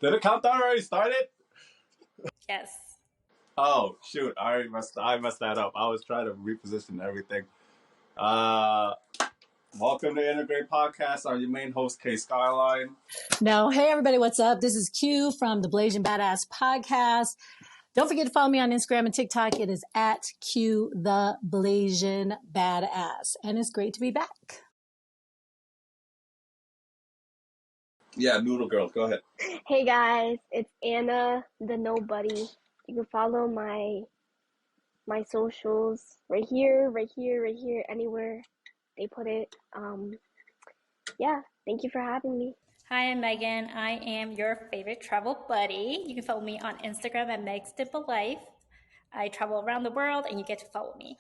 Did the countdown already started? Yes. Oh shoot! I messed that up. I was trying to reposition everything. Welcome to Integrate Podcast. I'm your main host, Skyline. No, hey everybody, what's up? This is Q from the Blasian Badass podcast. Don't forget to follow me on Instagram and TikTok. It is at Q the Blasian Badass, and it's great to be back. Yeah, Noodle Girl, go ahead. Hey guys, it's Anna the Nobody. You can follow my socials right here, anywhere they put it. Yeah, thank you for having me. Hi, I'm Megan. I am your favorite travel buddy. You can follow me on Instagram at Meg's Dimple Life. I travel around the world and you get to follow me.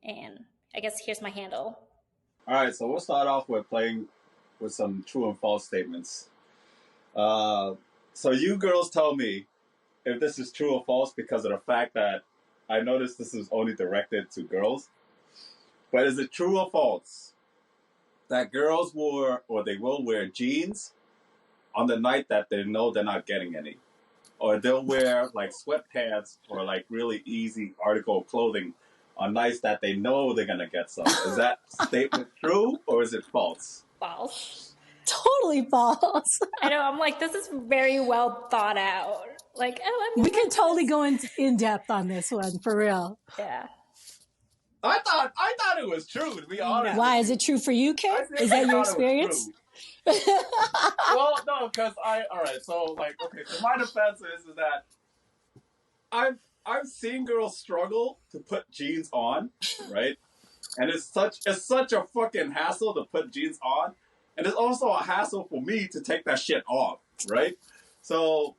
And I guess here's my handle. All right, so we'll start off with playing with some true and false statements. So you girls tell me if this is true or false because of the fact that I noticed this is only directed to girls. But is it true or false that girls will wear jeans on the night that they know they're not getting any? Or they'll wear like sweatpants or like really easy article of clothing on nights that they know they're going to get some. Is that statement true or is it false? False. Totally false. I know, I'm like, this is very well thought out. Like, we can totally go in depth on this one, for real. Yeah. I thought it was true, to be honest. Why? Is it true for you, Kay? Is that your experience? Well, no, because so my defense is that I've seen girls struggle to put jeans on, right? And it's such a fucking hassle to put jeans on. And it's also a hassle for me to take that shit off, right? So,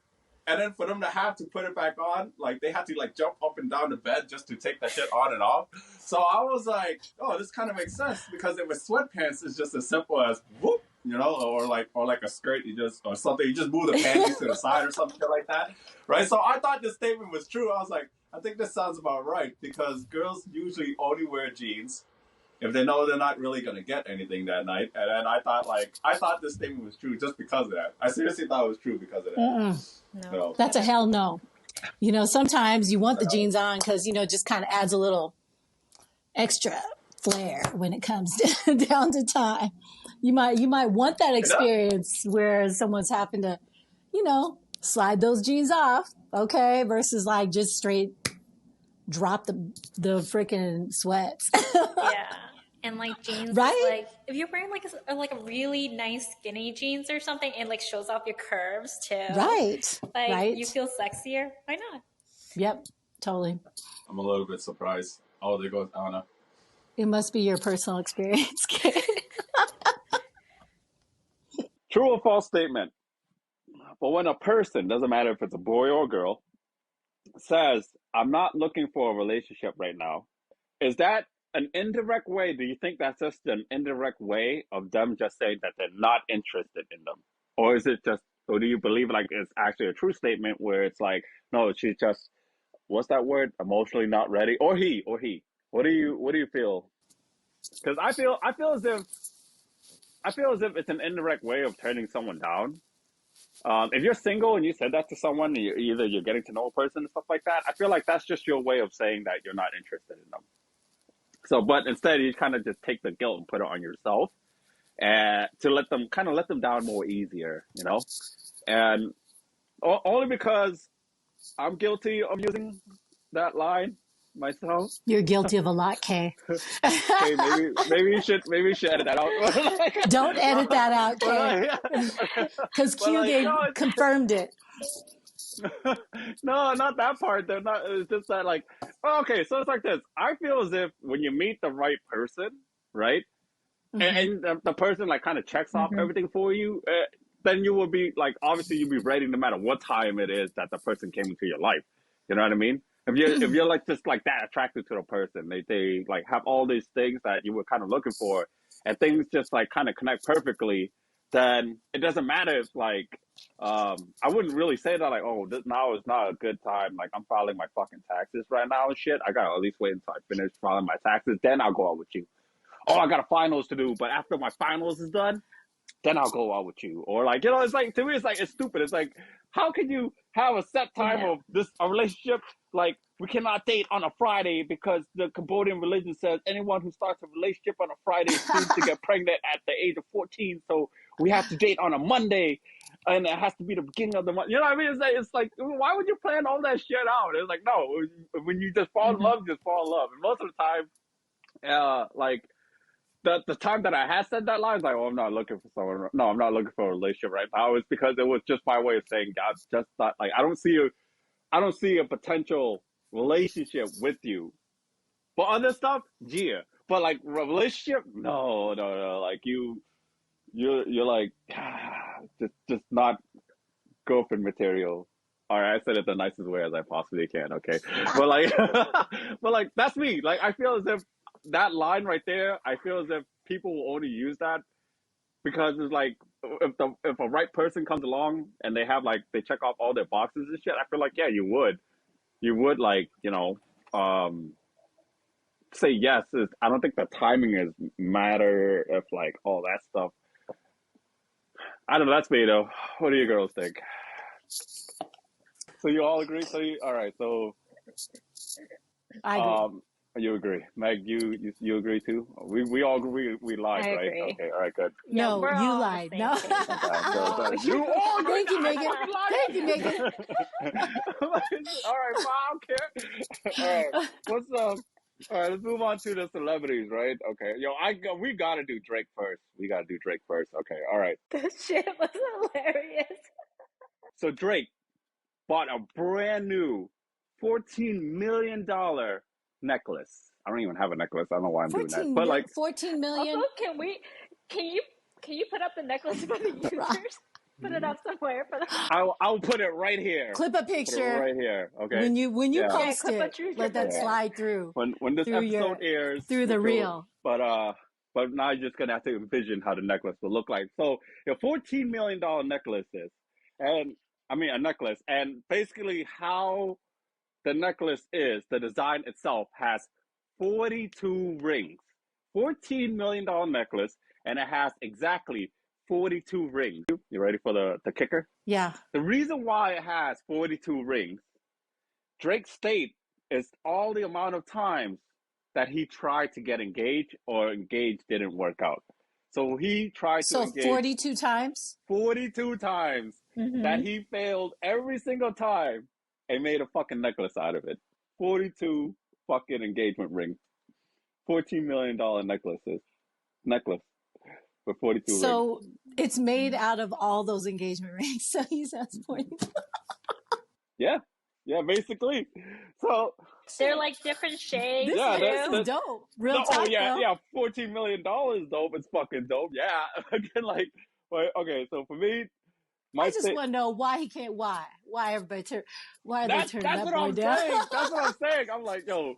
and then for them to have to put it back on, like they have to like jump up and down the bed just to take that shit on and off. So I was like, oh, this kind of makes sense because if it's sweatpants, it's just as simple as whoop, or like a skirt, you just move the panties to the side or something like that, right? So I thought this statement was true. I was like, I think this sounds about right because girls usually only wear jeans if they know they're not really going to get anything that night. And then I thought this statement was true just because of that. I seriously thought it was true because of that. No. So. That's a hell no. Sometimes you want the jeans on because, just kind of adds a little extra flair when it comes down to time. You might want that experience where someone's having to, slide those jeans off, okay, versus like just straight drop the freaking sweats. Yeah. And like jeans, right? Like if you're wearing like a really nice skinny jeans or something, it like shows off your curves too. Right. Like right. You feel sexier. Why not? Yep. Totally. I'm a little bit surprised. Oh, there goes Anna. It must be your personal experience. True or false statement? But when a person, doesn't matter if it's a boy or a girl, says, I'm not looking for a relationship right now, is that an indirect way? Do you think that's just an indirect way of them just saying that they're not interested in them? Or is it just, or do you believe like it's actually a true statement where it's like, no, she's just, what's that word? Emotionally not ready? Or he. What do you feel? Because I feel as if it's an indirect way of turning someone down. If you're single and you said that to someone, either you're getting to know a person and stuff like that, I feel like that's just your way of saying that you're not interested in them. So, but instead you kind of just take the guilt and put it on yourself and to let them down more easier, and only because I'm guilty of using that line myself. You're guilty of a lot, Kay. Okay, maybe you should edit that out. Don't edit that out, Kay. Because Q confirmed it. No, not that part. They're not. It's just that, like, okay. So it's like this. I feel as if when you meet the right person, right, and the person like kind of checks off everything for you, then you will be like, obviously, you'll be ready no matter what time it is that the person came into your life. You know what I mean? If you're like just like that attracted to the person, they like have all these things that you were kind of looking for, and things just like kind of connect perfectly. Then it doesn't matter if like I wouldn't really say that like, oh, now is not a good time. Like I'm filing my fucking taxes right now and shit. I gotta at least wait until I finish filing my taxes. Then I'll go out with you. Oh, I got a finals to do, but after my finals is done, then I'll go out with you. Or like, you know, it's like, to me, it's like, it's stupid. It's like, how can you have a set time Yeah. of a relationship? Like, we cannot date on a Friday because the Cambodian religion says anyone who starts a relationship on a Friday is doomed to get pregnant at the age of 14. So we have to date on a Monday, and it has to be the beginning of the month. You know what I mean? It's like, why would you plan all that shit out? It's like, no, when you just fall in love, just fall in love. And most of the time, like, the time that I had said that line, I was like, oh, I'm not looking for someone. No, I'm not looking for a relationship right now. It's because it was just my way of saying, God, just not like, I don't see a potential relationship with you. For other stuff, yeah. But like relationship, no. Like you're like just not girlfriend material. All right, I said it the nicest way as I possibly can. Okay, but like, but like that's me. Like I feel as if that line right there, I feel as if people will only use that because it's like if a right person comes along and they check off all their boxes and shit. I feel like yeah, you would like say yes. I don't think the timing is matter if like all that stuff. I don't know. That's me though. What do you girls think? So you all agree? All right. So I agree. you agree, Meg? You agree too? We all agree. We lied, I right? agree. Okay. All right. Good. Yeah, No, we're you all on the lied. same No. page. Okay. So you all agree. Thank you, I Megan. fucking lied. Thank you, Megan. All right. Fine. I don't care. All right. What's up? All right, let's move on to the celebrities, right? Okay, we gotta do Drake first. Okay, all right. That shit was hilarious. So Drake bought a brand new $14 million necklace. I don't even have a necklace. I don't know why I'm doing that. But like 14 million. Also, can you put up the necklace for the users? Put it up somewhere for the. I'll put it right here. Clip a Put it picture right here. Okay. when you Yeah. post clip a it. true Let that picture. slide through When this through episode airs, through the which will- reel. but now you're just gonna have to envision how the necklace will look like. So a $14 million necklace is, and I mean a necklace, and basically how the necklace is, the design itself has 42 rings. $14 million necklace, and it has exactly 42 rings. You ready for the kicker? Yeah. The reason why it has 42 rings, Drake's state is all the amount of times that he tried to get engaged or engaged didn't work out. So he tried to engage 42 times? 42 times that he failed every single time and made a fucking necklace out of it. 42 fucking engagement rings. $14 million necklace with 42 rings. So it's made out of all those engagement rings. So he's has 40. Yeah, basically. So They're like different shades. Yeah, This is dope. Real talk, oh yeah, though. yeah. $14 million dope. It's fucking dope. Yeah. Again, like, but okay. So for me, I just want to know why he can't. Why everybody why are they turning that boy down? That's what I'm saying. I'm like, yo,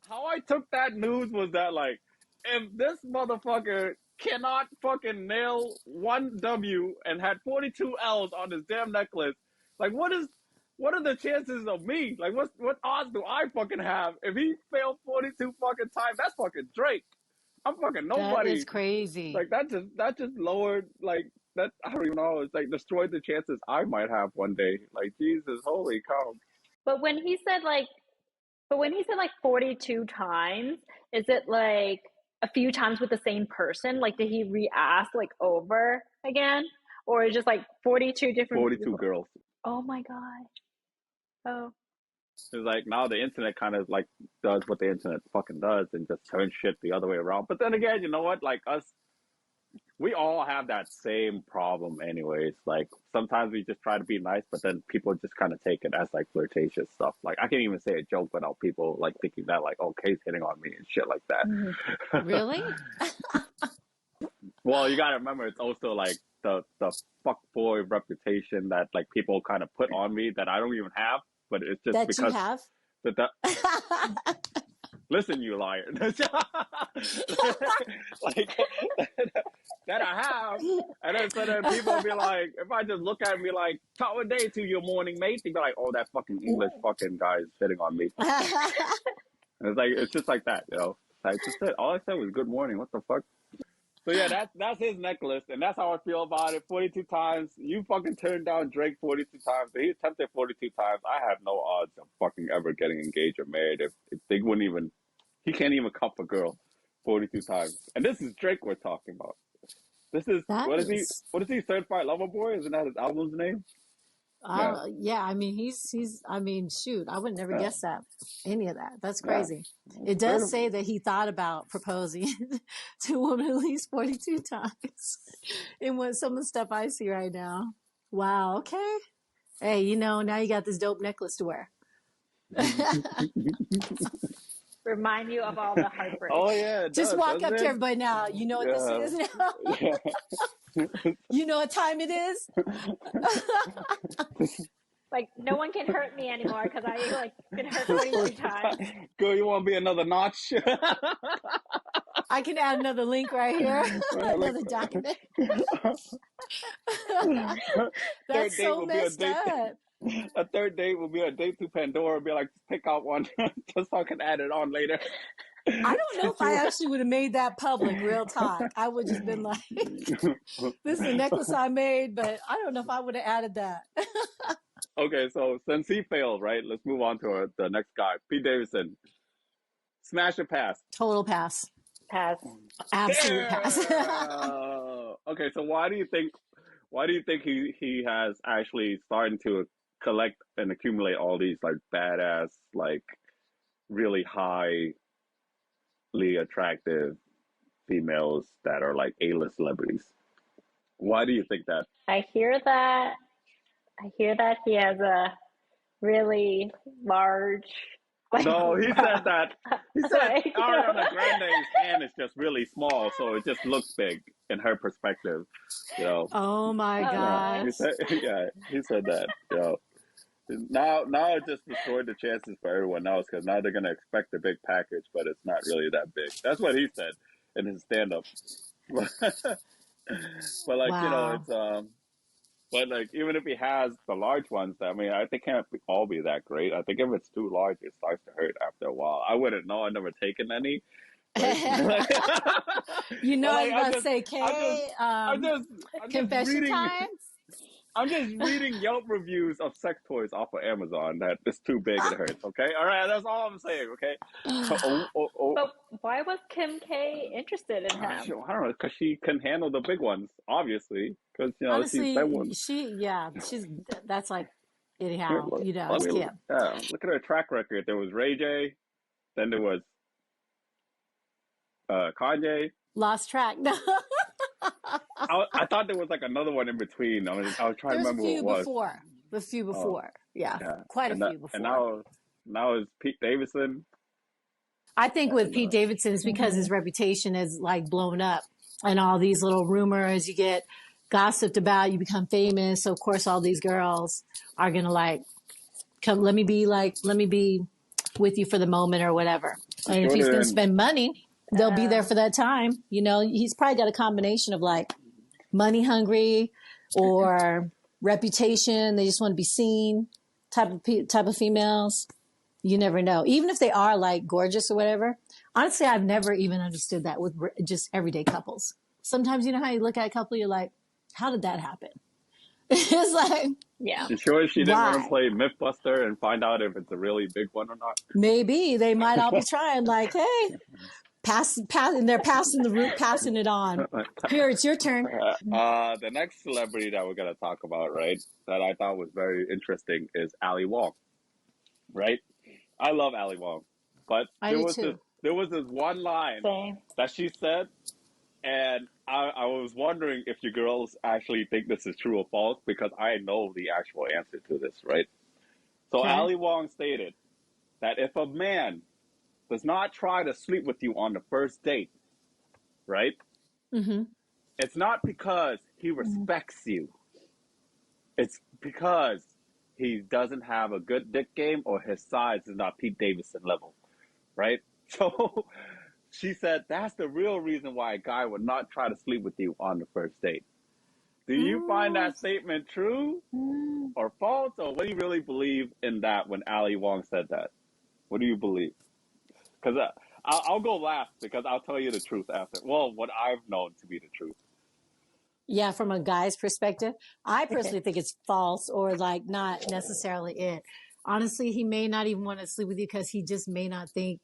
how I took that news was that like, if this motherfucker cannot fucking nail one W and had 42 L's on his damn necklace, like what are the chances of me? Like what odds do I fucking have if he failed 42 fucking times? That's fucking Drake. I'm fucking nobody. That is crazy. Like that just lowered like that. I don't even know. It's like destroyed the chances I might have one day. Like Jesus, holy cow. But when he said like 42 times, is it like a few times with the same person? Like did he re-ask like over again? Or is it just like 42 different 42 people? girls. Oh my god. Oh. It's like now the internet kind of like does what the internet fucking does and just turns shit the other way around. But then again, you know what? Like us, we all have that same problem anyways. Like sometimes we just try to be nice, but then people just kind of take it as like flirtatious stuff. Like I can't even say a joke without people like thinking that like, oh, Kay's hitting on me and shit like that. Really? Well, you gotta remember it's also like the fuckboy reputation that like people kind of put on me that I don't even have, but it's just that because you have? Listen, you liar. Like that I have. And then so then people be like, if I just look at me like, talk a day to your morning mate, they be like, oh, that fucking English fucking guy is hitting on me. And it's like it's just like that, you know. Like just it. All I said was good morning. What the fuck? So yeah, that's his necklace, and that's how I feel about it. 42 times. You fucking turned down Drake 42 times. He attempted 42 times. I have no odds of fucking ever getting engaged or married if they wouldn't even. He can't even cuff a girl 42 times. And this is Drake we're talking about. This is That what is he? is, What is he? Certified Lover Boy? Isn't that his album's name? Yeah. yeah. I mean, he's. I mean, shoot, I would never Yeah. guess that. Any of that. That's Yeah. crazy. It does say that he thought about proposing to a woman at least 42 times. In what some of the stuff I see right now. Wow. Okay. Hey, you know, now you got this dope necklace to wear. Remind you of all the heartbreak. Oh yeah, it Just does, walk up doesn't to it? everybody now. You know what this Yeah. is now? Yeah. You know what time it is? Like, no one can hurt me anymore because I like been hurt 43 times. Girl, you want to be another notch? I can add another link right here. Another document. That's so messed up. A third date will be a date to Pandora. Be like, pick out one, just so I can add it on later. I don't know if I actually would have made that public, real talk. I would just been like, this is a necklace I made, but I don't know if I would have added that. Okay, so since he failed, right, let's move on to the next guy, Pete Davidson. Smash or pass? Total pass. Pass. Absolute pass. Okay, so why do you think he has actually starting to collect and accumulate all these like badass, like really highly attractive females that are like A-list celebrities? Why do you think that? I hear that he has a really large. Like, No, he said that. He said Like, Ariana Grande's hand is just really small, so it just looks big in her perspective. You know. Oh my Yeah, gosh. he said that. You know. Now it just destroyed the chances for everyone else because now they're gonna expect a big package, but it's not really that big. That's what he said in his stand-up. But like you know, Wow. it's but like even if he has the large ones, I mean, I think can't all be that great. I think if it's too large, it starts to hurt after a while. I wouldn't know. I've never taken any. You know, Like, I was about to say, Kay, I'm just confession reading. time? I'm just reading Yelp reviews of sex toys off of Amazon that it's too big, it hurts. Okay, all right, that's all I'm saying. Okay. But why was Kim K interested in him? I don't know, because she can handle the big ones, obviously. Because you know, Honestly, she's that's like, anyhow, you know, it's Kim. Yeah, look at her track record. There was Ray J, then there was Kanye. Lost track. No. I thought there was like another one in between. I was trying to remember what it was. A few before. Yeah. Quite a few before. And now it's Pete Davidson. I think with Pete Davidson, it's because his reputation is like blown up and all these little rumors you get gossiped about, you become famous. So of course all these girls are going to like, come, let me be with you for the moment or whatever. And if he's going to spend money, they'll be there for that time. You know, he's probably got a combination of like money hungry or reputation. They just want to be seen type of females. You never know. Even if they are like gorgeous or whatever. Honestly, I've never even understood that with just everyday couples. Sometimes you know how you look at a couple, you're like, how did that happen? It's like, yeah. You sure she didn't want to play Mythbuster and find out if it's a really big one or not? Maybe they might all be trying like, hey, pass, and they're passing it on. Here, it's your turn. The next celebrity that we're going to talk about, right, that I thought was very interesting is Ali Wong, right? I love Ali Wong, but there was this one line that she said, and I was wondering if you girls actually think this is true or false, because I know the actual answer to this, right? So Ali Wong stated that if a man does not try to sleep with you on the first date, right? Mm-hmm. It's not because he respects you. It's because he doesn't have a good dick game or his size is not Pete Davidson level, right? So she said that's the real reason why a guy would not try to sleep with you on the first date. Do you find that statement true or false, or what do you really believe in that when Ali Wong said that? What do you believe? Because I'll go last because I'll tell you the truth after. Well, what I've known to be the truth. Yeah, from a guy's perspective, I personally think it's false or like not necessarily it. Honestly, he may not even want to sleep with you because he just may not think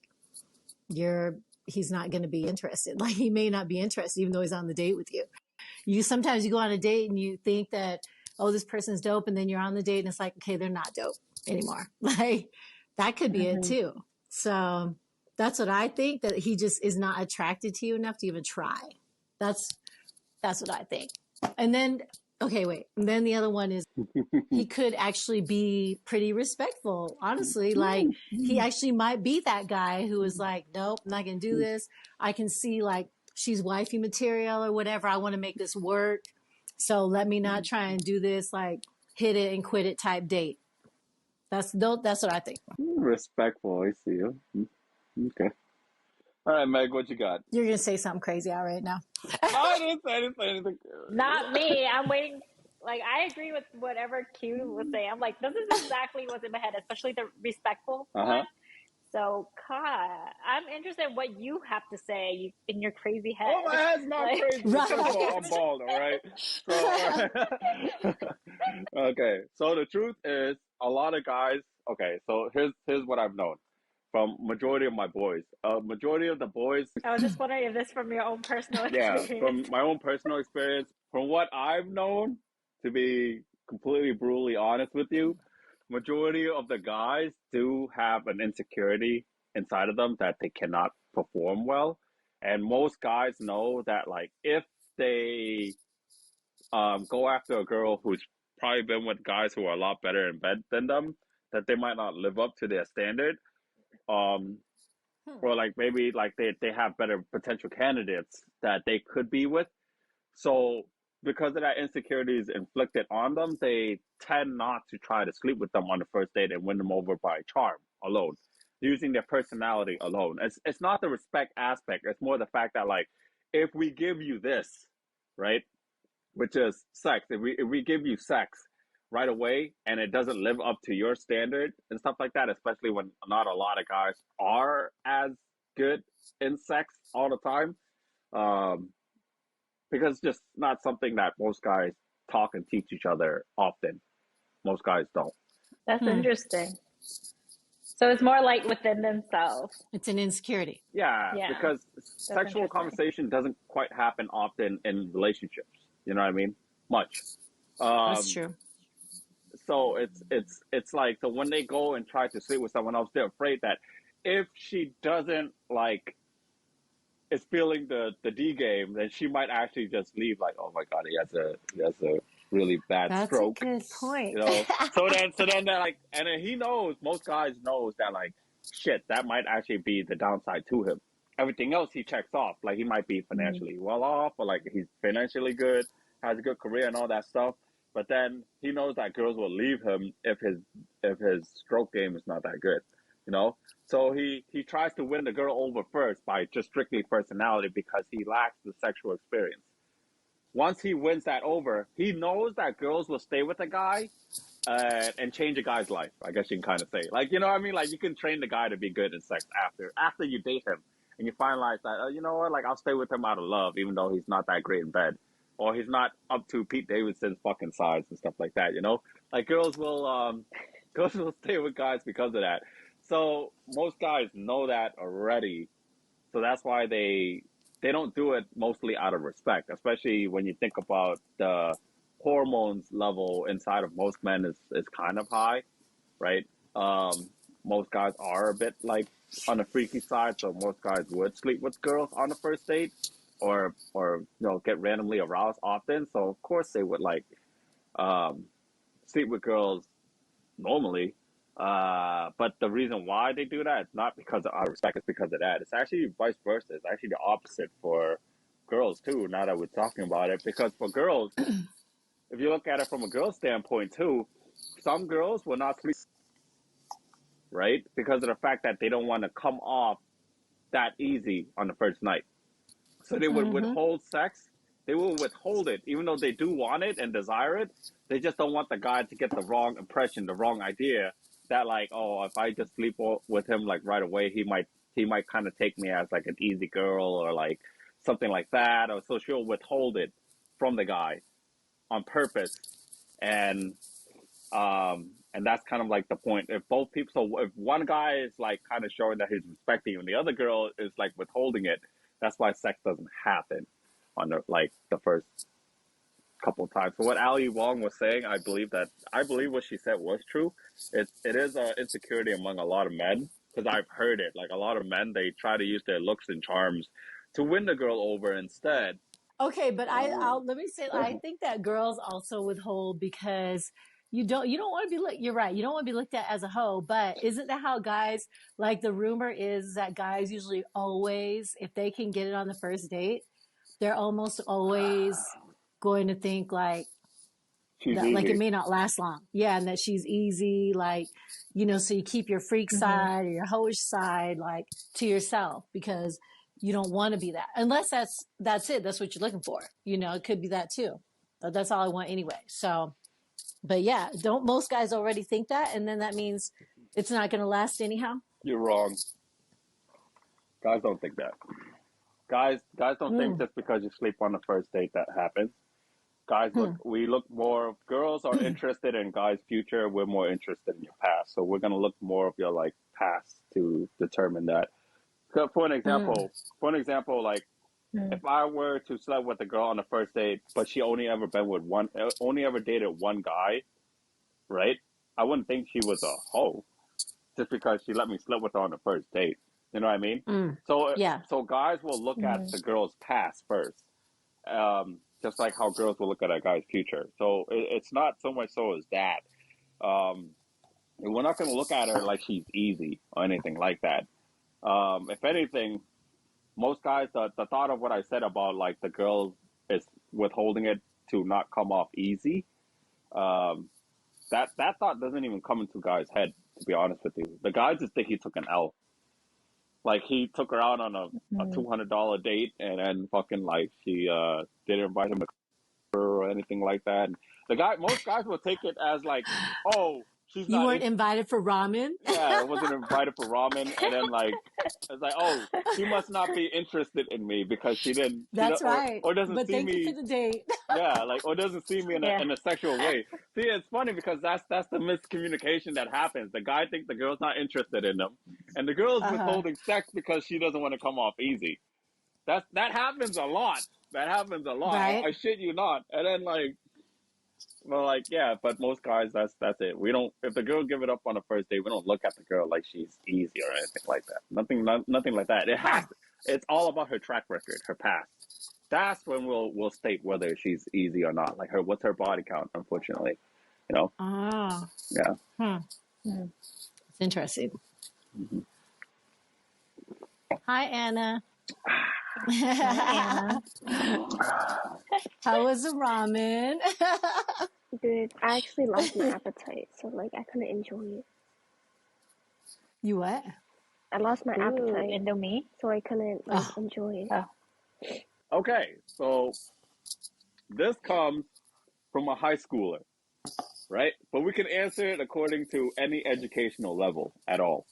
he's not going to be interested. Like he may not be interested even though he's on the date with you. Sometimes you go on a date and you think that, oh, this person's dope. And then you're on the date and it's like, okay, they're not dope anymore. Like that could be it too. So that's what I think, that he just is not attracted to you enough to even try. That's what I think. And then, okay, wait. And then the other one is he could actually be pretty respectful, honestly. Like he actually might be that guy who is like, nope, I'm not going to do this. I can see like she's wifey material or whatever. I want to make this work. So let me not try and do this like hit it and quit it type date. That's what I think. Respectful, I see you. Okay. All right, Meg, what you got? You're going to say something crazy out right now. I didn't say anything. Not me. I'm waiting. Like, I agree with whatever Q was saying. I'm like, this is exactly what's in my head, especially the respectful one. So, God, I'm interested in what you have to say in your crazy head. Oh, my head's not like, crazy. I'm bald, all right? So, okay. So the truth is, a lot of guys. Okay, so here's what I've known from majority of my boys. Majority of the boys. I was just wondering if this from your own personal experience. Yeah, from my own personal experience, from what I've known, to be completely brutally honest with you, majority of the guys do have an insecurity inside of them that they cannot perform well. And most guys know that, like, if they go after a girl who's probably been with guys who are a lot better in bed than them, that they might not live up to their standard. Or like maybe like they have better potential candidates that they could be with. So because of that insecurity is inflicted on them, they tend not to try to sleep with them on the first date and win them over by charm alone, using their personality alone. It's not the respect aspect. It's more the fact that, like, if we give you this, right, which is sex, if we give you sex right away and it doesn't live up to your standard and stuff like that, especially when not a lot of guys are as good in sex all the time, because it's just not something that most guys talk and teach each other often. Most guys don't. That's interesting. So it's more like within themselves. It's an insecurity. Yeah, because sexual conversation doesn't quite happen often in relationships. You know what I mean? Much. That's true. So it's like, so when they go and try to sleep with someone else, they're afraid that if she doesn't like is feeling the D game, then she might actually just leave. Like, oh my God, he has a really bad stroke. That's a good point. You know, so then they're like, and then he knows, most guys knows that, like, shit, that might actually be the downside to him. Everything else he checks off. Like, he might be financially well off, or like he's financially good, has a good career and all that stuff. But then he knows that girls will leave him if his stroke game is not that good, you know? So he tries to win the girl over first by just strictly personality because he lacks the sexual experience. Once he wins that over, he knows that girls will stay with the guy and change a guy's life, I guess you can kind of say. Like, you know what I mean? Like, you can train the guy to be good in sex after you date him. And you finalize that, you know what, like, I'll stay with him out of love, even though he's not that great in bed. Or he's not up to Pete Davidson's fucking size and stuff like that, you know? Like, girls will stay with guys because of that. So most guys know that already. So that's why they don't do it mostly out of respect, especially when you think about the hormones level inside of most men is kind of high, right? Most guys are a bit like on the freaky side, so most guys would sleep with girls on the first date or you know, get randomly aroused often. So of course they would like sleep with girls normally. But the reason why they do that is not because of out of respect, it's because of that. It's actually vice versa. It's actually the opposite for girls too, now that we're talking about it. Because for girls, if you look at it from a girl's standpoint too, some girls will not sleep, right? Because of the fact that they don't want to come off that easy on the first night. So they would withhold sex. They will withhold it, even though they do want it and desire it. They just don't want the guy to get the wrong impression, the wrong idea that, like, oh, if I just sleep with him like right away, he might he might kind of take me as like an easy girl or like something like that, or so she'll withhold it from the guy on purpose, and that's kind of like the point. If both people, so if one guy is like kind of showing that he's respecting you, and the other girl is like withholding it, that's why sex doesn't happen on the first couple of times. So what Ali Wong was saying, I believe what she said was true. It is an insecurity among a lot of men, because I've heard it. Like a lot of men, they try to use their looks and charms to win the girl over instead. Okay, but let me say, I think that girls also withhold because you don't want to be you're right. You don't want to be looked at as a hoe, but isn't that how guys, like the rumor is that guys usually always, if they can get it on the first date, they're almost always going to think like, that, like it may not last long. Yeah. And that she's easy, like, so you keep your freak side or your hoish side, like to yourself, because you don't want to be that, unless that's it. That's what you're looking for. It could be that too. But that's all I want anyway. So, but yeah, don't most guys already think that? And then that means it's not going to last anyhow. You're wrong. Guys don't think that. Guys don't think just because you sleep on the first date that happens. Guys we look more, girls are interested in guys' future. We're more interested in your past. So we're going to look more of your like past to determine that. So for an example, like if I were to sleep with a girl on the first date, but she only ever dated one guy, right? I wouldn't think she was a hoe just because she let me sleep with her on the first date. You know what I mean? So guys will look at the girl's past first, just like how girls will look at a guy's future. So it's not so much so as that. We're not going to look at her like she's easy or anything like that. If anything, most guys, the thought of what I said about like the girl is withholding it to not come off easy, that thought doesn't even come into guys' head, to be honest with you. The guys just think he took an L. Like he took her out on a $200 date, and then fucking like she didn't invite him to or anything like that. And most guys will take it as like, oh, she's not. You weren't invited for ramen? Yeah, I wasn't invited for ramen, and then like it's like, oh, she must not be interested in me because she didn't. That's right. Or doesn't but see thank me. you for the date. Yeah, like or doesn't see me in a sexual way. See, it's funny because that's the miscommunication that happens. The guy thinks the girl's not interested in him, and the girl's withholding sex because she doesn't want to come off easy. That happens a lot. Right? I shit you not. And then like. Well, like, yeah, but most guys, that's it. We don't, if the girl give it up on the first date, we don't look at the girl like she's easy or anything like that. Nothing like that. It's all about her track record, her past. That's when we'll state whether she's easy or not. Like what's her body count, unfortunately, Oh. Yeah. It's interesting. Mm-hmm. Hi, Anna. Hi, Anna. How was the ramen? Good. I actually lost my appetite, so like I couldn't enjoy it. You what? I lost my appetite, Indomie, so I couldn't enjoy it. Okay, so this comes from a high schooler, right? But we can answer it according to any educational level at all.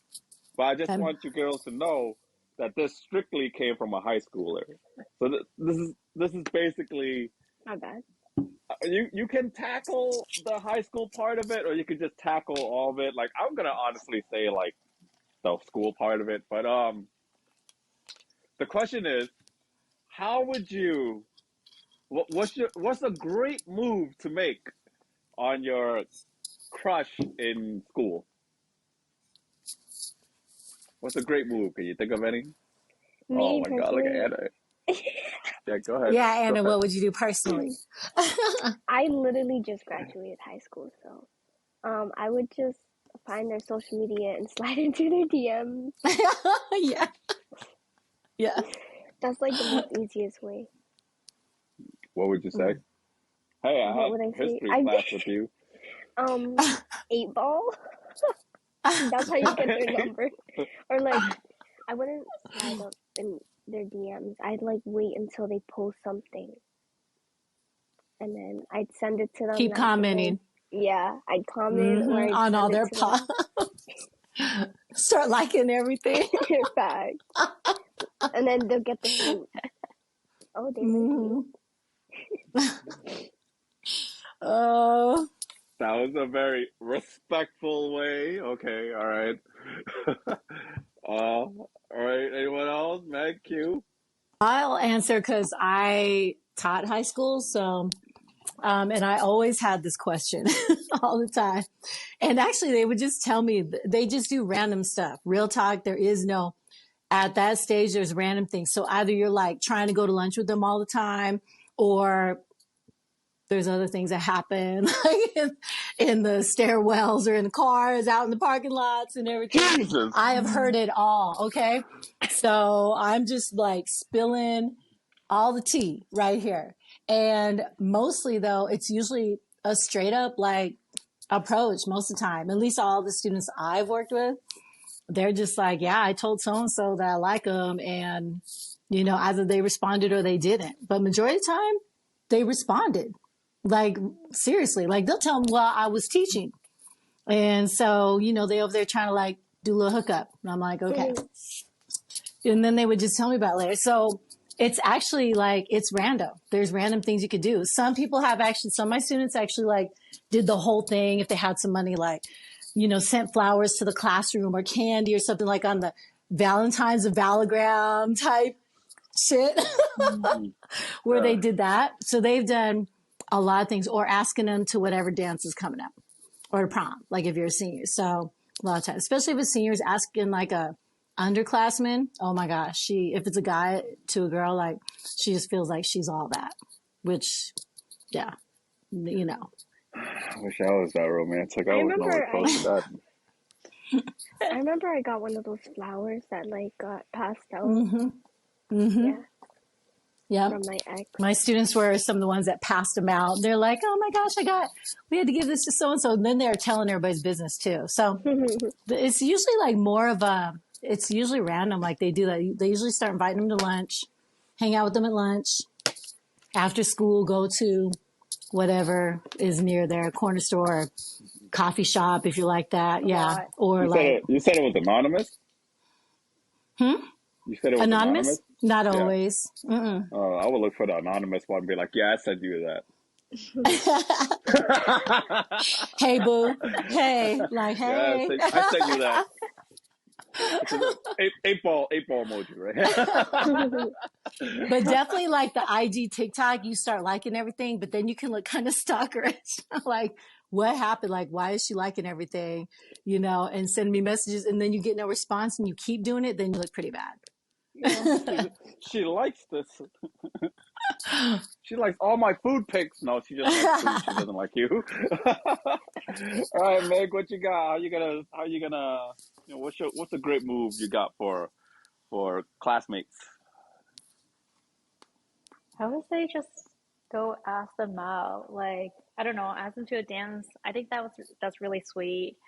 But I just want you girls to know that this strictly came from a high schooler. So this is basically not bad. You can tackle the high school part of it, or you could just tackle all of it. Like I'm gonna honestly say like the school part of it, but the question is, how would you? What's a great move to make on your crush in school? What's a great move? Can you think of any? Oh my God, look at Anna. Yeah, go ahead. Yeah, Anna, what would you do personally? I literally just graduated high school, so I would just find their social media and slide into their DMs. Yeah. That's like the most easiest way. What would you say? Hey, I had history class with you. 8 ball. That's how you get their number. Or like, I wouldn't slide up in their DMs. I'd like wait until they post something, and then I'd send it to them. Keep commenting. Yeah, I'd comment or I'd on all their posts. Start liking everything. Fact. And then they'll get the hint. Oh, they like me. Oh, That was a very respectful way. Okay, all right. All right. Anyone else? Meg, Q? I'll answer because I taught high school, so and I always had this question all the time. And actually, they would just tell me they just do random stuff. Real talk, there is no at that stage. There's random things. So either you're like trying to go to lunch with them all the time, or there's other things that happen like in the stairwells or in the cars, out in the parking lots and everything. Jesus. I have heard it all. Okay. So I'm just like spilling all the tea right here. And mostly though, it's usually a straight up like approach most of the time. At least all the students I've worked with, they're just like, yeah, I told so-and-so that I like them. And, you know, either they responded or they didn't. But majority of the time, they responded. Like, seriously, like they'll tell them, well, I was teaching. And so, you know, they over there trying to like do a little hookup. And I'm like, okay. And then they would just tell me about it later. So it's actually like, it's random. There's random things you could do. Some people have actually, some of my students actually like did the whole thing. If they had some money, like, you know, sent flowers to the classroom or candy or something like on the Valentine's of Valagram type shit where they did that. So they've done a lot of things, or asking them to whatever dance is coming up, or to prom, like if you're a senior. So a lot of times, especially if it's seniors, asking like a underclassman, oh my gosh, if it's a guy to a girl, like she just feels like she's all that, which, yeah, you know. I wish I was that romantic. I was nowhere close to that. I remember I got one of those flowers that like got passed out. Yeah. From my ex. My students were some of the ones that passed them out. They're like, oh my gosh, we had to give this to so-and-so. And then they're telling everybody's business too. So it's usually like it's usually random. Like they do that. They usually start inviting them to lunch, hang out with them at lunch, after school, go to whatever is near their corner store, coffee shop, if you like that. Yeah. Or you said it was anonymous? You said it was anonymous? Not always. I would look for the anonymous one and be like, yeah, I said you that. Hey, boo. Hey. Like, hey. Yeah, I sent you that. Eight ball emoji, right? But definitely like the IG TikTok, you start liking everything, but then you can look kind of stalkerish. Like, what happened? Like, why is she liking everything? You know, and send me messages, and then you get no response and you keep doing it, then you look pretty bad. She likes this. She likes all my food pics. No, she just likes food. She doesn't like you. All right, Meg, what you got? How you gonna? You know, what's a great move you got for classmates? I would say just go ask them out. Like, I don't know, ask them to a dance. I think that's really sweet.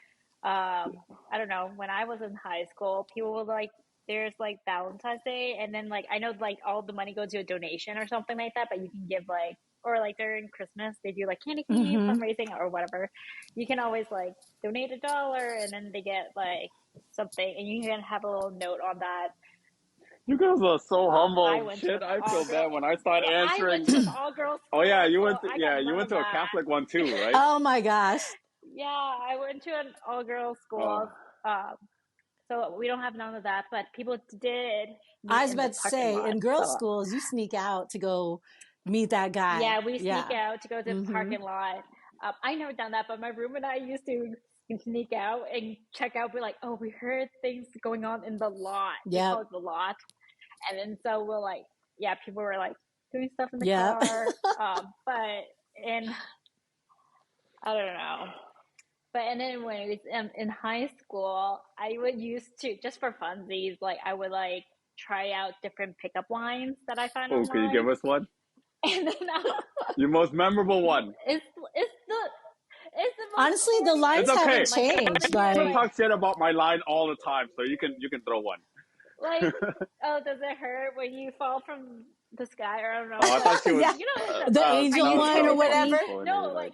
I don't know. When I was in high school, people were like, there's like Valentine's Day, and then like I know like all the money goes to a donation or something like that, but you can give like, or like during Christmas they do like candy fundraising or whatever. You can always like donate $1 and then they get like something, and you can have a little note on that. You guys are so humble. I feel bad when I start answering. I went to an all-girls school. Oh yeah, you went to a Catholic one too, right? Oh my gosh. Yeah, I went to an all-girls school. So we don't have none of that, but people did. I was about to say, in girls' schools, you sneak out to go meet that guy. Yeah, we sneak out to go to the parking lot. I never done that, but my roommate and I used to sneak out and check out. We're like, oh, we heard things going on in the lot. Yeah, the lot. And then so we're like, yeah, people were like doing stuff in the car. And I don't know. But and then when it was in high school, I would used to, just for funsies, like I would like try out different pickup lines that I found online. Can you give us one? And then your most memorable one. It's the honestly, the lines haven't changed. Like, I talk shit about my line all the time, so you can throw one. Like, oh, does it hurt when you fall from the sky? Or I don't know. Oh, I thought she was, the angel one or whatever. No, like,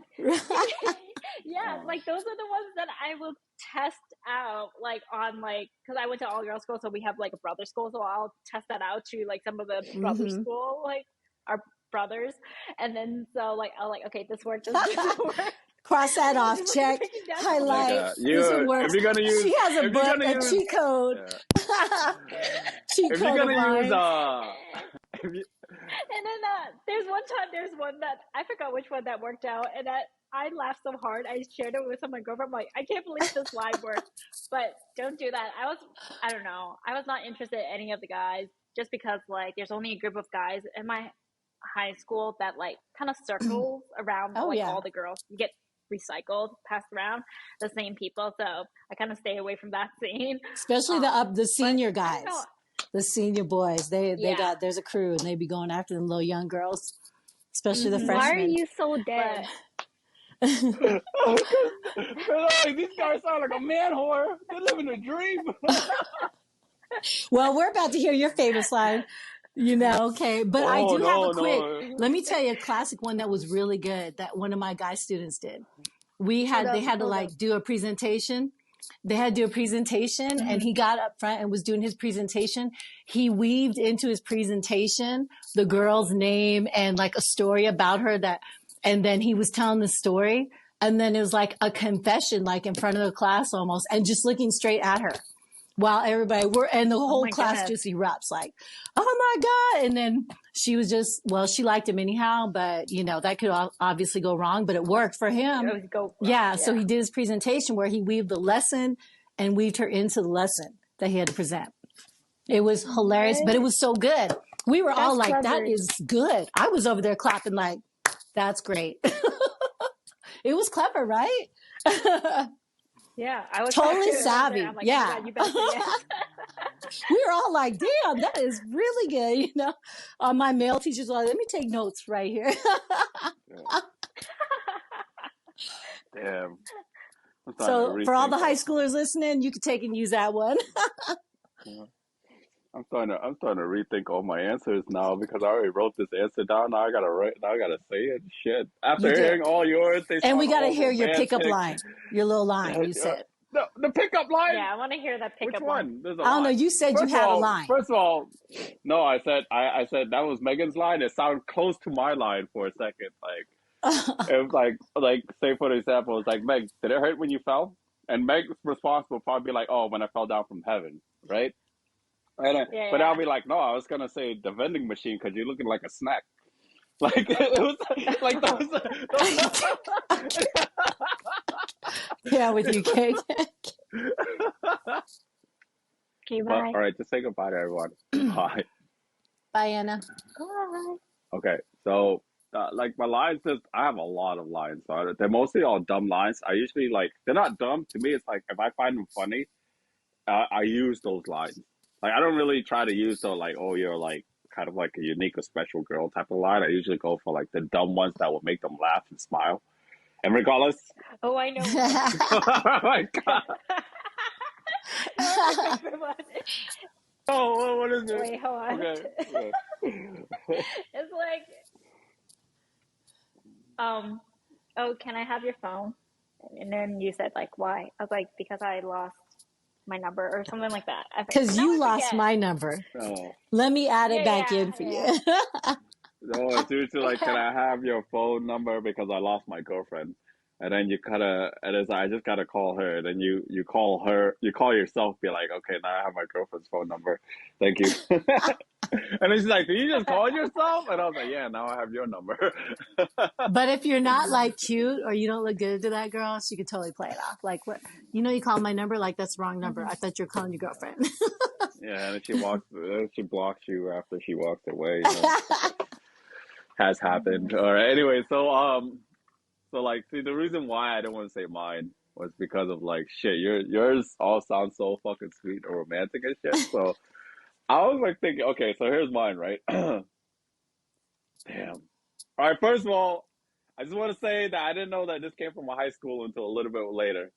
yeah, Yeah, like those are the ones that I will test out, like on like, because I went to all girls school, so we have like a brother school, so I'll test that out to like some of the brother school, like our brothers, and then so like I'll like, okay, this worked, this didn't work. Cross that off. Just, Check. breaking down Oh my Highlight. God. This one works. If you're gonna use, She has a if you're book, gonna a use, cheat code. yeah. Cheat If you're code of gonna use, mine. if you, And then there's one that I forgot which one that worked out, and that I laughed so hard. I shared it with some of my girlfriend. I'm like, I can't believe this line worked, but don't do that. I don't know. I was not interested in any of the guys just because like there's only a group of guys in my high school that like kind of circles around Oh, like yeah. all the girls. You get recycled, passed around the same people, so I kind of stay away from that scene. Especially the senior but I guys. don't know. The senior boys. They Yeah. got, there's a crew and they be going after them little young girls. Especially the Mhm. Why are freshmen. you so dead? like, these guys sound like a man whore. They're living a dream. Well, we're about to hear your famous line. Okay. But I do have a quick, let me tell you a classic one that was really good that one of my guy students did. They had to like do a presentation. They had to do a presentation and he got up front and was doing his presentation. He weaved into his presentation the girl's name and like a story about her and then he was telling the story. And then it was like a confession, like in front of the class almost, and just looking straight at her. While everybody and the whole class just erupts like, oh my God. And then she was just, well, she liked him anyhow, but that could obviously go wrong, but it worked for him. Yeah. So he did his presentation where he weaved the lesson and weaved her into the lesson that he had to present. It was hilarious, but it was so good. We were all like, clever. That is good. I was over there clapping like, that's great. It was clever, right? Yeah, I was totally savvy. Like, yeah. Oh God, you better say yes. We were all like, damn, that is really good. My male teachers were like, let me take notes right here. Damn. So for all the high schoolers listening, you could take and use that one. I'm starting to rethink all my answers now because I already wrote this answer down. Now I gotta say it. Shit. After hearing all yours, and we gotta hear your pickup line, your little line you said. The pickup line. Yeah, I want to hear that pickup line. Which one? I don't know. You said you had a line. First of all, no, I said that was Megan's line. It sounded close to my line for a second. Like it was like say for example, it's like, Meg, did it hurt when you fell? And Meg's response will probably be like, oh, when I fell down from heaven, right? And but I'll be like, no, I was gonna say the vending machine because you're looking like a snack. Like it was like those yeah, with you, cake. Okay, bye. All right, just say goodbye to everyone. Bye. Bye, Anna. Bye. Okay, so like my lines, I have a lot of lines. So they're mostly all dumb lines. I usually they're not dumb to me. It's like if I find them funny, I use those lines. Like I don't really try to use the like, oh, you're like kind of like a unique or special girl type of line. I usually go for like the dumb ones that will make them laugh and smile. And regardless. Oh, I know. Oh my God. Oh, what is it? Wait, hold on. Okay. It's like, oh, can I have your phone? And then you said like, why? I was like, because I lost my number or something like that. Because you lost my number. Oh. Let me add it back in for you. No, it's usually like, can I have your phone number because I lost my girlfriend? And then you and it's like, I just gotta call her. And then you call her, you call yourself, be like, okay, now I have my girlfriend's phone number. Thank you. And then she's like, did you just call yourself? And I was like, yeah, now I have your number. But if you're not like cute or you don't look good to that girl, she could totally play it off. Like, what? You call my number, like that's the wrong number. I thought you were calling your girlfriend. Yeah, and she blocks you after she walks away. Has happened. All right. Anyway, so like, see, the reason why I didn't want to say mine was because of like, shit, yours all sound so fucking sweet or romantic and shit. So I was like thinking, okay, so here's mine, right? Damn. All right, first of all, I just want to say that I didn't know that this came from my high school until a little bit later.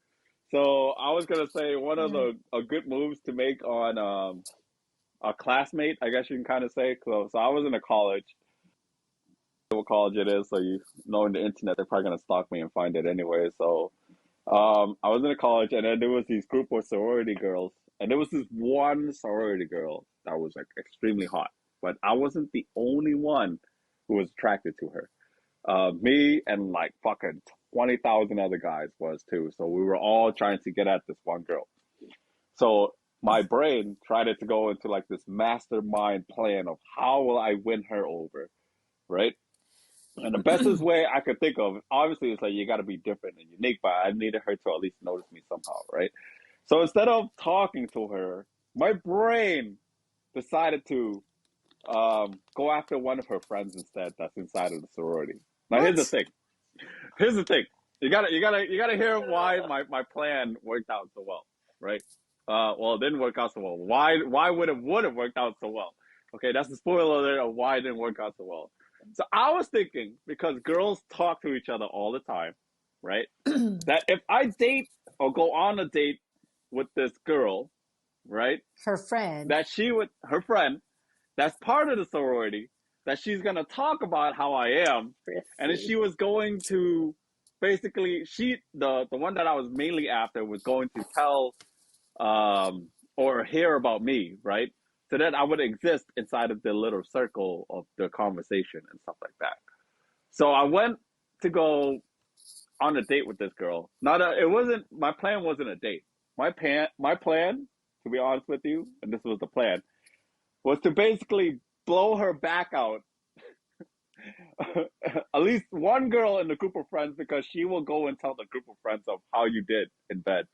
So I was gonna say one of the good moves to make on a classmate, I guess you can kind of say. So I was in a college. What college it is, so in the internet, they're probably gonna stalk me and find it anyway. So I was in a college, and then there was these group of sorority girls, and there was this one sorority girl that was like extremely hot, but I wasn't the only one who was attracted to her. Me and like fucking 20,000 other guys was too. So we were all trying to get at this one girl. So my brain tried to go into like this mastermind plan of how will I win her over, right? And the bestest way I could think of, obviously, is like you got to be different and unique, but I needed her to at least notice me somehow, right? So instead of talking to her, my brain decided to go after one of her friends instead. That's inside of the sorority. Now here's the thing. Here's the thing. You gotta hear why my plan worked out so well, right? Well, it didn't work out so well. Why would have worked out so well? Okay, that's the spoiler alert of why it didn't work out so well. So I was thinking, because girls talk to each other all the time, right? That if I date or go on a date with this girl, right? Her friend. Her friend, that's part of the sorority, that she's going to talk about how I am. And then she was going to basically, the one that I was mainly after was going to tell or hear about me, right? So that I would exist inside of the little circle of the conversation and stuff like that. So I went to go on a date with this girl. My plan wasn't a date. My plan, to be honest with you, and this was the plan, was to basically blow her back out. At least one girl in the group of friends, because she will go and tell the group of friends of how you did in bed.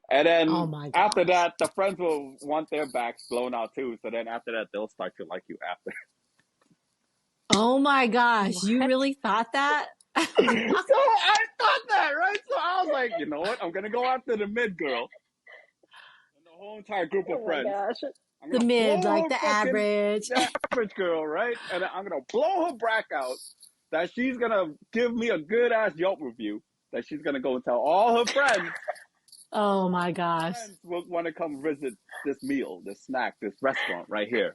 And then after that, the friends will want their backs blown out too. So then after that, they'll start to like you after. Oh my gosh, what? You really thought that? So I thought that, right? So I was like, you know what? I'm going to go after the mid girl. And the whole entire group of friends. The mid, like the average. The average girl, right? And I'm going to blow her back out, that she's going to give me a good ass Yelp review, that she's going to go and tell all her friends. Oh my gosh. Friends will want to come visit this meal, this snack, this restaurant right here.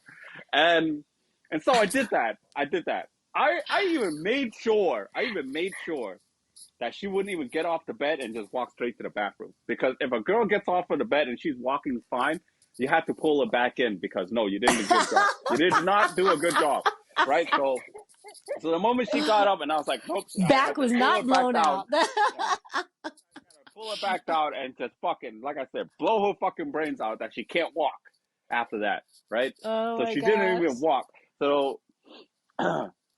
And so I did that. I even made sure that she wouldn't even get off the bed and just walk straight to the bathroom. Because if a girl gets off of the bed and she's walking fine, you have to pull her back in, because no, you didn't do a good job. You did not do a good job, right? So the moment she got up, and I was like, nope. Back was not blown out. Pull her back out and just fucking, like I said, blow her fucking brains out that she can't walk after that, right? Oh so she didn't even walk. So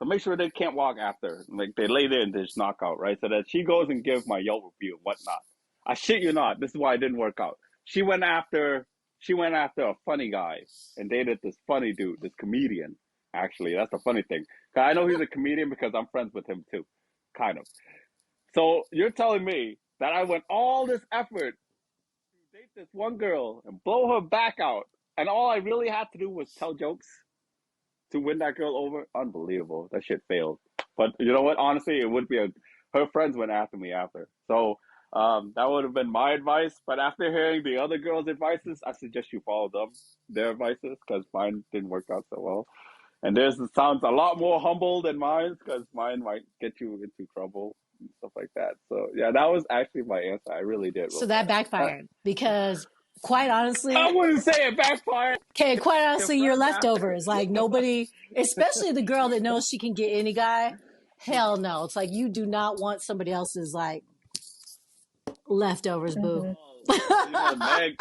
make sure they can't walk after. Like, they lay there and they just knock out, right? So that she goes and gives my Yelp review and whatnot. I shit you not. This is why it didn't work out. She went after a funny guy and dated this funny dude, this comedian. Actually, that's the funny thing. I know he's a comedian because I'm friends with him too, kind of. So you're telling me that I went all this effort to date this one girl and blow her back out, and all I really had to do was tell jokes to win that girl over? Unbelievable. That shit failed. But you know what? Honestly, it would be her friends went after me after. So that would have been my advice. But after hearing the other girls' advices, I suggest you follow their advices, because mine didn't work out so well. And theirs sounds a lot more humble than mine, because mine might get you into trouble and stuff like that. So yeah, that was actually my answer. I really did. So that backfired, because quite honestly, I wouldn't say it backfired. Okay, quite honestly, you're leftovers. Like, nobody, especially the girl that knows she can get any guy. Hell no. It's like, you do not want somebody else's like leftovers, boo. Meg,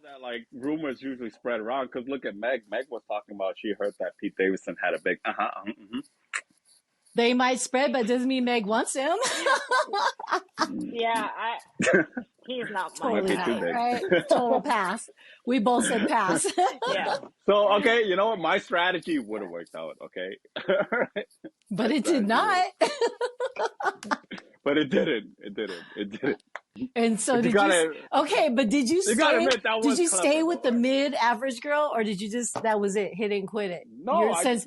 that like rumors usually spread around, because look at Meg. Meg was talking about she heard that Pete Davidson had a big They might spread, but doesn't mean Meg wants him. Yeah, he's not totally not, right? Total pass. We both said pass. Yeah. So okay, you know what? My strategy would have worked out. Okay. But it did not. But it didn't. It didn't. And so did you? Okay, but did you stay? Did you stay with the mid-average girl, or did you just that was it? Hit it and quit it. No, since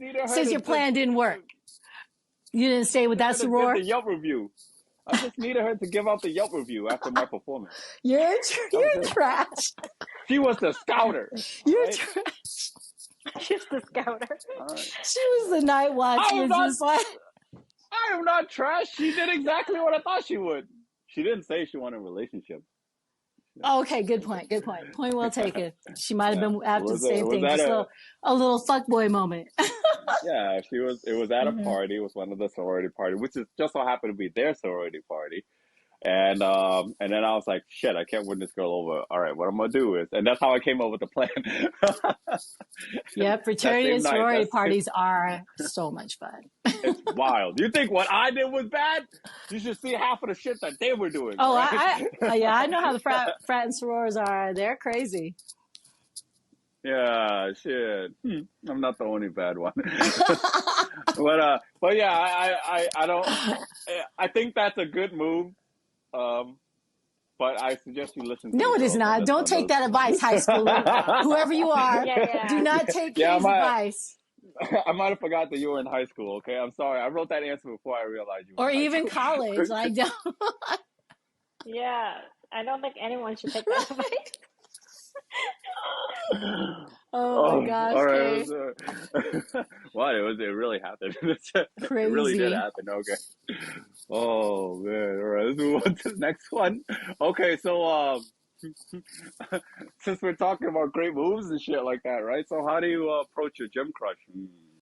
your plan didn't work, you didn't stay with that soror. The Yelp review. I just needed her to give out the Yelp review after my performance. You're trash. She was the scouter. You're trash. She's the scouter. Right. She was the night watch. I am not trash. She did exactly what I thought she would. She didn't say she wanted a relationship. Oh, okay, good point. Good point. Point well taken. She might have Yeah. been after the same Was thing. that Just a little fuckboy moment. yeah, it was at a Mm-hmm. party. It was one of the sorority party, which is just so happened to be their sorority party. And then I was like, shit, I can't win this girl over. All right, what I'm gonna do is, and that's how I came up with the plan. Yeah, fraternity and night, sorority parties are so much fun. it's wild. You think what I did was bad? You should see half of the shit that they were doing. Oh, Right? yeah, I know how the frat and sorors are. They're crazy. Yeah, shit. I'm not the only bad one. But yeah, I don't. I think that's a good move. But I suggest you listen to No, the it is girls on not. this Don't one. take that advice, high schooler. Whoever you are, Yeah. do not take Yeah, Kay's advice. I might have forgot that you were in high school. Okay, I'm sorry. I wrote that answer before I realized you were Or in high even school. college. Like, don't. Yeah. I don't think anyone should take that advice. Oh my gosh, all right. Kay. What? It really happened. It really did Crazy. happen. Okay. Oh man. All right. Let's move on to the next one. Okay. So since we're talking about great moves and shit like that, right? So how do you approach your gym crush?